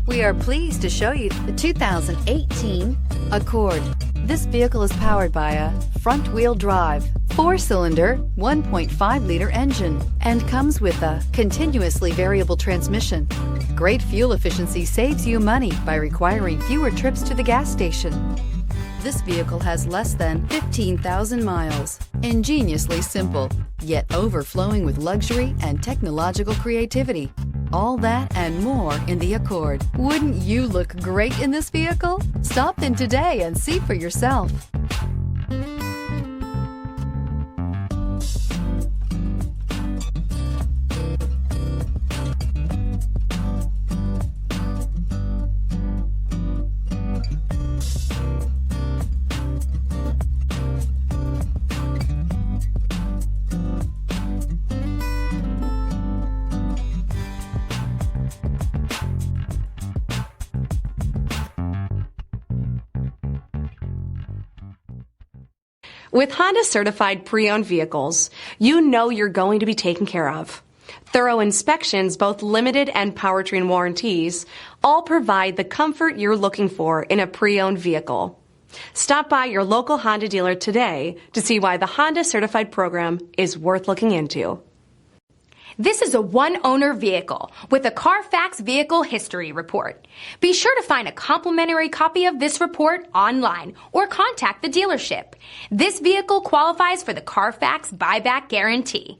We are pleased to show you the 2018 Accord. This vehicle is powered by a front-wheel drive, 4-cylinder, 1.5-liter engine, and comes with a continuously variable transmission. Great fuel efficiency saves you money by requiring fewer trips to the gas station. This vehicle has less than 15,000 miles. Ingeniously simple, yet overflowing with luxury and technological creativity. All that and more in the Accord. Wouldn't you look great in this vehicle? Stop in today and see for yourself. With Honda certified pre-owned vehicles, you know you're going to be taken care of. Thorough inspections, both limited and powertrain warranties, all provide the comfort you're looking for in a pre-owned vehicle. Stop by your local Honda dealer today to see why the Honda certified program is worth looking into. This is a one-owner vehicle with a Carfax Vehicle History Report. Be sure to find a complimentary copy of this report online or contact the dealership. This vehicle qualifies for the Carfax Buyback Guarantee.